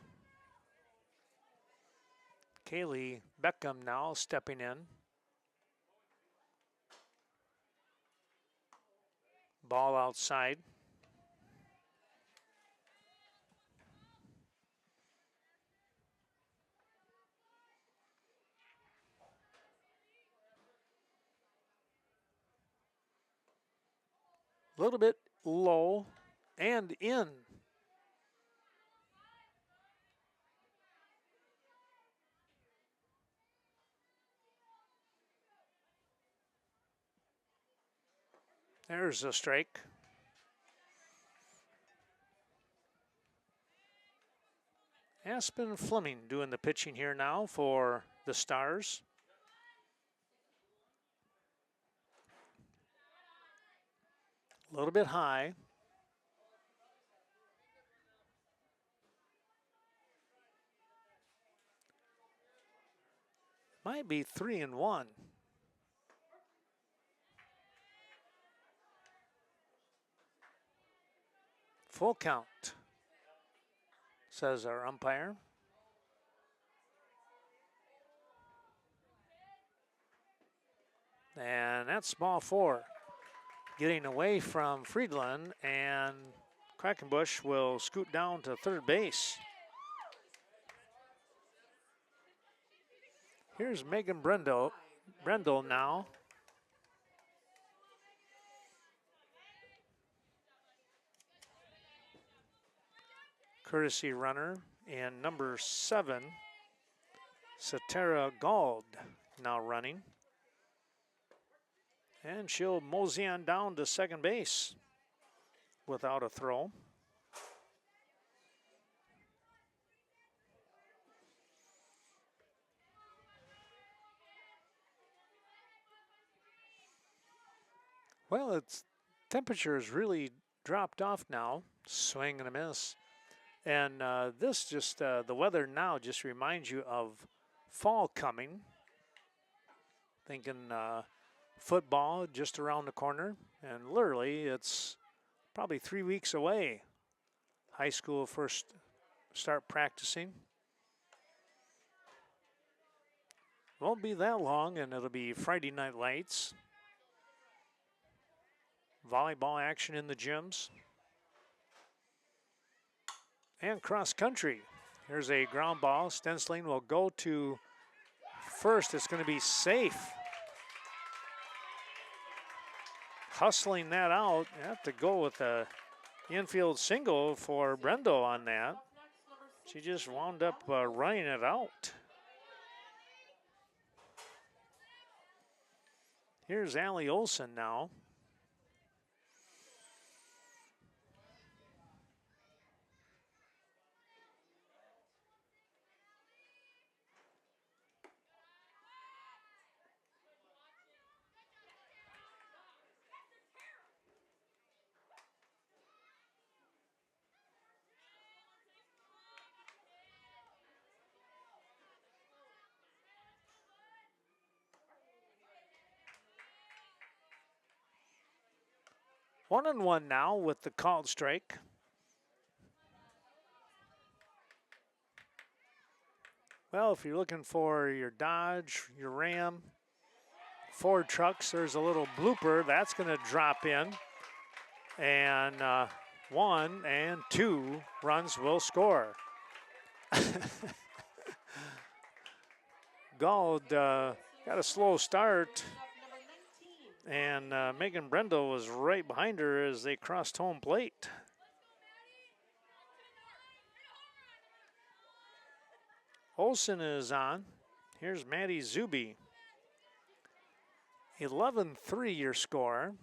Speaker 1: Kaylee Beckham now stepping in. Ball outside. A little bit low and in. There's a strike. Aspen Fleming doing the pitching here now for the Stars. A little bit high. Might be 3-1. Full count, says our umpire. And that's ball four. Getting away from Friedland, and Quackenbush will scoot down to third base. Here's Megan Brendel now. Courtesy runner and number 7, Satara Gald, now running. And she'll mosey on down to second base without a throw. Well, its temperature has really dropped off now. Swing and a miss. And this just, the weather now just reminds you of fall coming. Thinking football just around the corner. And literally, it's probably 3 weeks away. High school first start practicing. Won't be that long, and it'll be Friday night lights. Volleyball action in the gyms. And cross country. Here's a ground ball. Stensling will go to first. It's going to be safe. hustling that out. You have to go with a infield single for Brendo on that. She just wound up running it out. Here's Allie Olson now. One and one now with the called strike. Well, if you're looking for your Dodge, your Ram, Ford trucks, there's a little blooper that's going to drop in. And 1 and 2 runs will score. Gauld got a slow start. And Megan Brendel was right behind her as they crossed home plate. Olsen is on. Here's Maddie Zuby. 11-3 your score.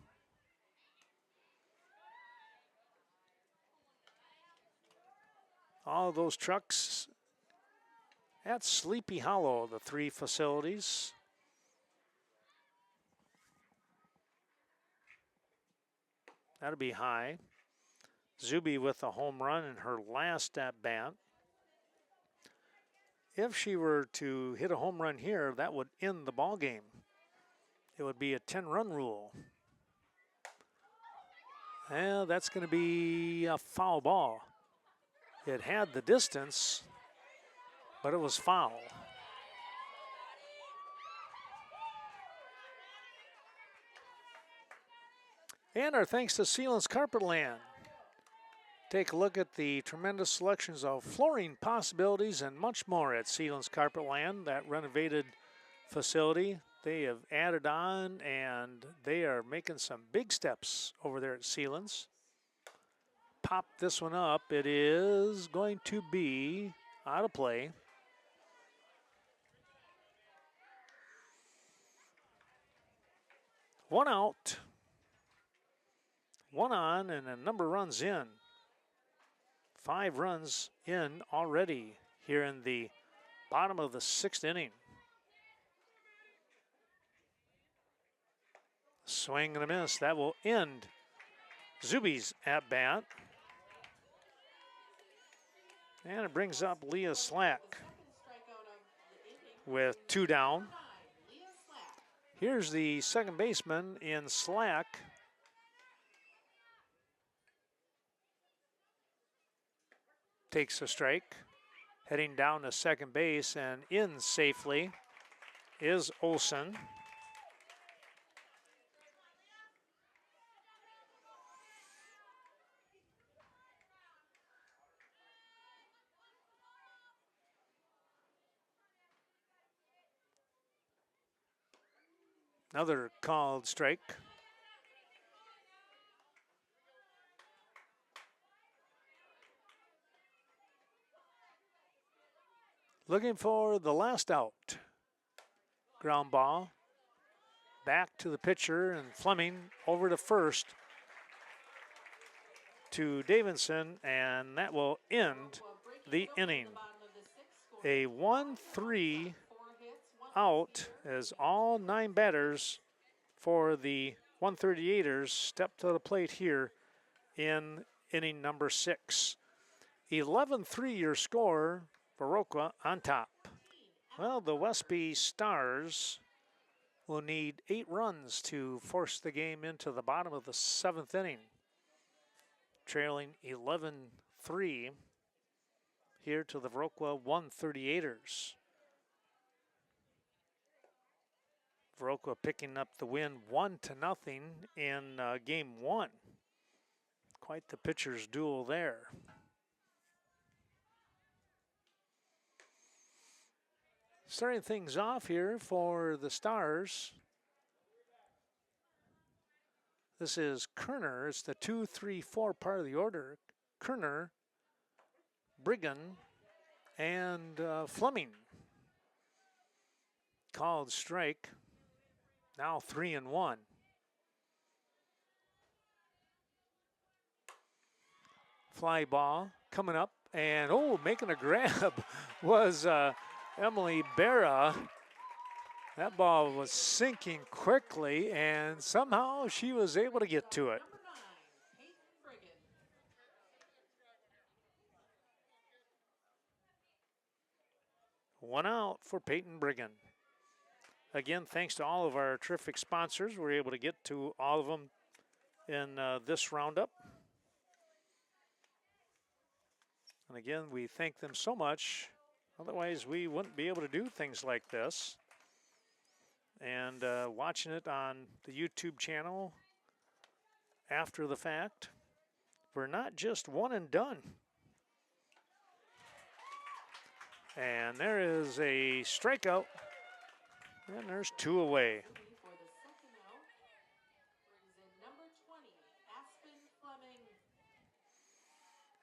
Speaker 1: All those trucks at Sleepy Hollow, the 3 facilities. That'll be high. Zuby with a home run in her last at bat. If she were to hit a home run here, that would end the ball game. It would be a 10-run rule. Well, that's going to be a foul ball. It had the distance, but it was foul. And our thanks to Sealands Carpetland. Take a look at the tremendous selections of flooring possibilities and much more at Sealands Carpetland, that renovated facility. They have added on, and they are making some big steps over there at Sealands. Pop this one up. It is going to be out of play. One out. One on, and a number runs in. 5 runs in already here in the bottom of the 6th inning. Swing and a miss. That will end Zuby's at bat. And it brings up Leah Slack with 2 down. Here's the second baseman in Slack. Takes a strike. Heading down to second base and in safely is Olsen. Another called strike. Looking for the last out. Ground ball. Back to the pitcher, and Fleming over to first to Davidson, and that will end the inning. A 1-3 out as all 9 batters for the 138ers step to the plate here in inning number 6. 11-3 your score. Viroqua on top. Well, the Westby Stars will need 8 runs to force the game into the bottom of the 7th inning. Trailing 11-3 here to the Viroqua 138ers. Viroqua picking up the win 1-0 in game 1. Quite the pitcher's duel there. Starting things off here for the Stars. This is Kerner. It's the 2, 3, 4 part of the order. Kerner, Brigham, and Fleming. Called strike. Now 3-1. Fly ball coming up, and making a grab was Emily Berra. That ball was sinking quickly, and somehow she was able to get to it.
Speaker 2: Number 9, Peyton Brigham.
Speaker 1: One out for Peyton Brigham. Again, thanks to all of our terrific sponsors. We're able to get to all of them in this roundup. And again, we thank them so much. Otherwise, we wouldn't be able to do things like this. And watching it on the YouTube channel after the fact, we're not just one and done. And there is a strikeout, and there's 2 away.
Speaker 2: For the second out, brings in number 20, Aspen Fleming.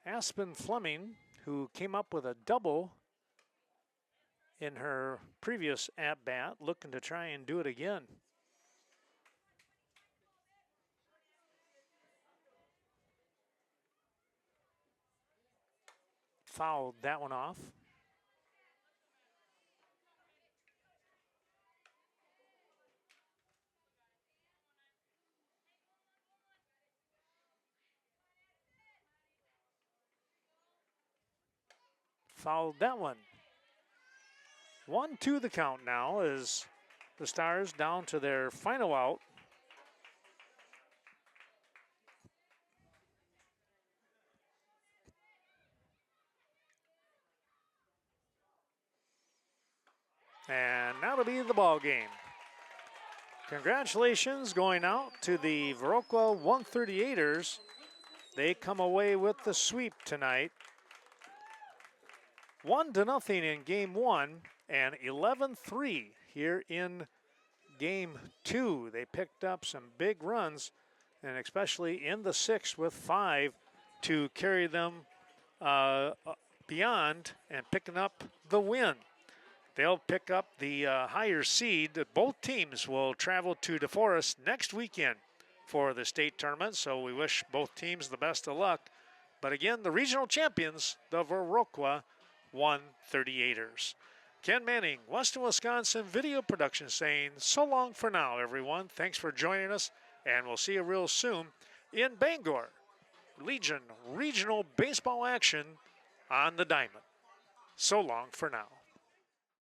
Speaker 1: Aspen Fleming, who came up with a double in her previous at-bat, looking to try and do it again. Fouled that one off. Fouled that one. 1-2 the count now as the Stars down to their final out. And that'll be the ball game. Congratulations going out to the Viroqua 138ers. They come away with the sweep tonight. 1-0 in game 1 and 11-3 here in game 2. They picked up some big runs, and especially in the 6th with 5 to carry them beyond and picking up the win. They'll pick up the higher seed. Both teams will travel to DeForest next weekend for the state tournament, so we wish both teams the best of luck. But again, the regional champions, the Viroqua 138ers. Ken Manning, Western Wisconsin Video Production, saying so long for now, everyone. Thanks for joining us, and we'll see you real soon in Bangor. Legion Regional Baseball action on the diamond. So long for now.